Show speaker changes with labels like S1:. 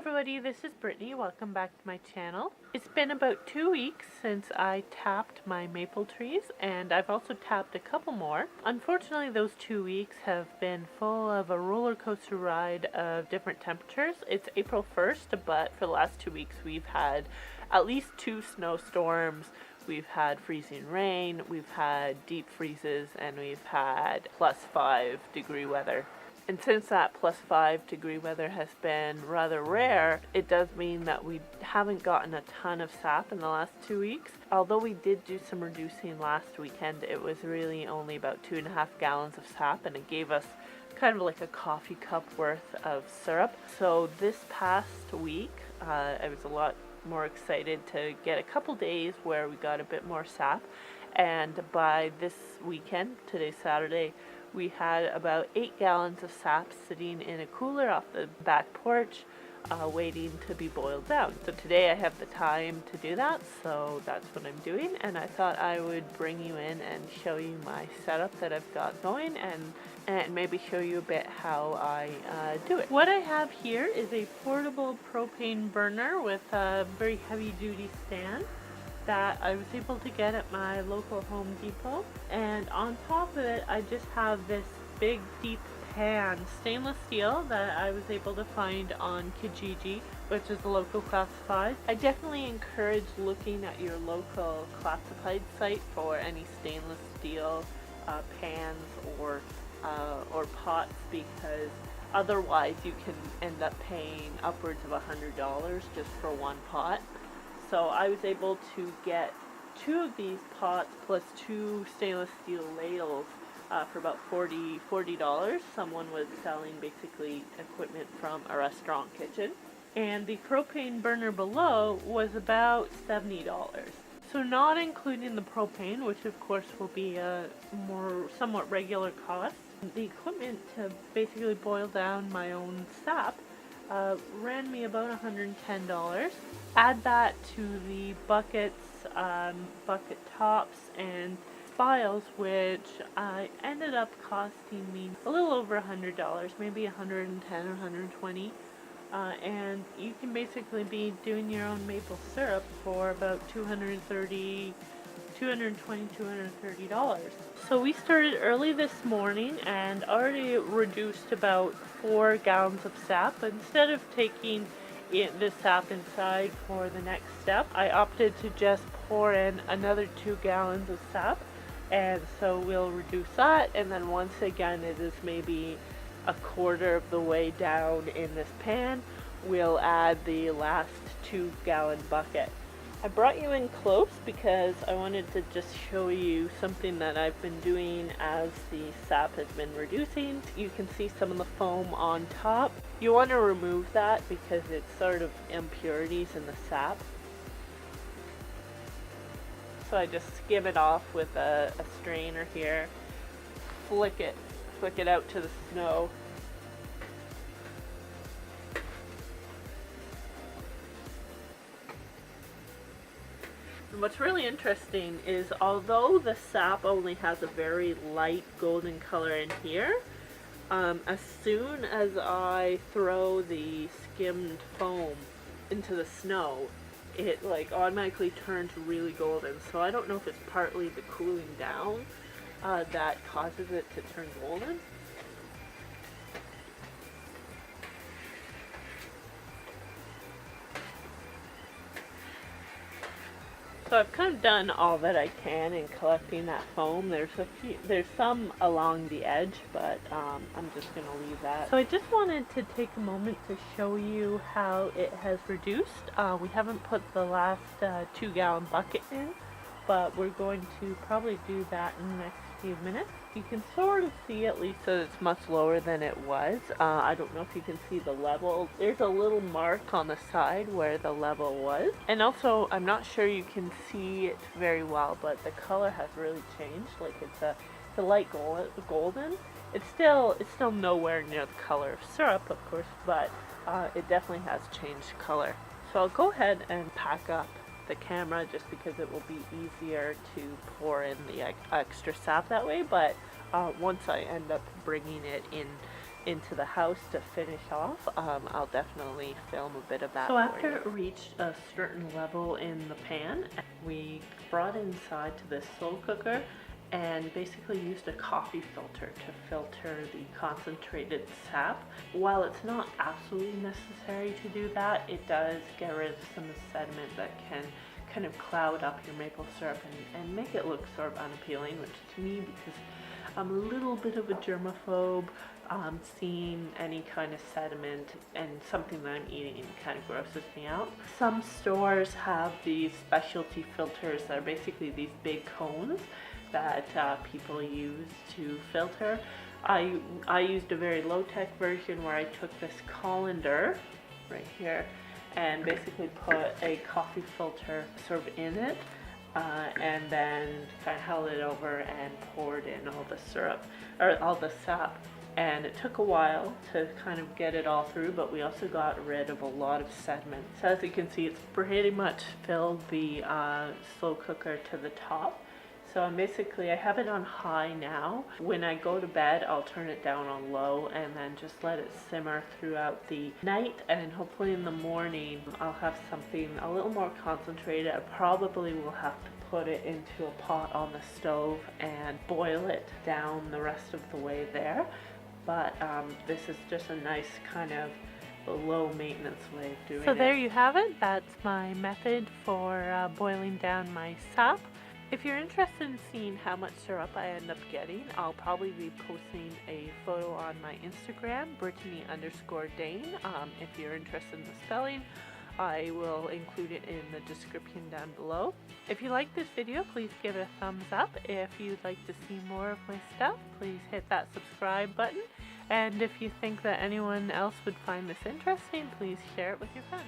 S1: everybody, this is Brittany. Welcome back to my channel. It's been about 2 weeks since I tapped my maple trees, and I've also tapped a couple more. Unfortunately, those 2 weeks have been full of a roller coaster ride of different temperatures. It's April 1st, but for the last 2 weeks we've had at least 2 snowstorms. We've had freezing rain, we've had deep freezes, and we've had +5-degree weather. And since that +5-degree weather has been rather rare, it does mean that we haven't gotten a ton of sap in the last 2 weeks. Although we did do some reducing last weekend, it was really only about 2.5 gallons of sap, and it gave us kind of like a coffee cup worth of syrup. So this past week, I was a lot more excited to get a couple days where we got a bit more sap, and by this weekend, today's Saturday, we had about 8 gallons of sap sitting in a cooler off the back porch, waiting to be boiled down. So today I have the time to do that, so that's what I'm doing, and I thought I would bring you in and show you my setup that I've got going, and maybe show you a bit how I do it. What I have here is a portable propane burner with a very heavy duty stand that I was able to get at my local Home Depot, and on top of it I just have this big deep pan, stainless steel, that I was able to find on Kijiji, which is a local classified. I definitely encourage looking at your local classified site for any stainless steel pans or pots, because otherwise you can end up paying upwards of $100 just for one pot. So I was able to get 2 of these pots plus 2 stainless steel ladles for about $40. Someone was selling basically equipment from a restaurant kitchen. And the propane burner below was about $70. So not including the propane, which of course will be a somewhat regular cost, the equipment to basically boil down my own sap ran me about $110. Add that to the buckets, bucket tops, and spiles, which ended up costing me a little over $100, maybe $110 or $120. And you can basically be doing your own maple syrup for about $230. So we started early this morning and already reduced about 4 gallons of sap. But instead of taking the sap inside for the next step, I opted to just pour in another 2 gallons of sap, and so we'll reduce that, and then once again it is maybe a quarter of the way down in this pan, we'll add the last 2-gallon bucket. I brought you in close because I wanted to just show you something that I've been doing as the sap has been reducing. You can see some of the foam on top. You want to remove that because it's sort of impurities in the sap. So I just skim it off with a strainer here, flick it out to the snow. What's really interesting is, although the sap only has a very light golden color in here, as soon as I throw the skimmed foam into the snow, it like automatically turns really golden. So I don't know if it's partly the cooling down that causes it to turn golden. So I've kind of done all that I can in collecting that foam. There's some along the edge, but I'm just going to leave that. So I just wanted to take a moment to show you how it has reduced. We haven't put the last 2-gallon bucket in, but we're going to probably do that in the next few minutes. You can sort of see at least that it's much lower than it was. I don't know if you can see the level. There's a little mark on the side where the level was. And also, I'm not sure you can see it very well, but the color has really changed. Like it's a light golden. It's still nowhere near the color of syrup, of course, but it definitely has changed color. So I'll go ahead and pack up the camera just because it will be easier to pour in the extra sap that way, but once I end up bringing it in into the house to finish off, I'll definitely film a bit of that. So after it reached a certain level in the pan, we brought inside to this slow cooker and basically used a coffee filter to filter the concentrated sap. While it's not absolutely necessary to do that, it does get rid of some of the sediment that can kind of cloud up your maple syrup and make it look sort of unappealing, which to me, because I'm a little bit of a germaphobe, seeing any kind of sediment and something that I'm eating kind of grosses me out. Some stores have these specialty filters that are basically these big cones that people use to filter. I used a very low-tech version where I took this colander right here and basically put a coffee filter sort of in it, and then kind of held it over and poured in all the syrup, or all the sap. And it took a while to kind of get it all through, but we also got rid of a lot of sediment. So as you can see, it's pretty much filled the slow cooker to the top. So I have it on high now. When I go to bed, I'll turn it down on low and then just let it simmer throughout the night. And hopefully in the morning, I'll have something a little more concentrated. I probably will have to put it into a pot on the stove and boil it down the rest of the way there. But this is just a nice kind of low maintenance way of doing it. So there you have it. That's my method for boiling down my sap. If you're interested in seeing how much syrup I end up getting, I'll probably be posting a photo on my Instagram, Brittany_Dane. If you're interested in the spelling, I will include it in the description down below. If you like this video, please give it a thumbs up. If you'd like to see more of my stuff, please hit that subscribe button. And if you think that anyone else would find this interesting, please share it with your friends.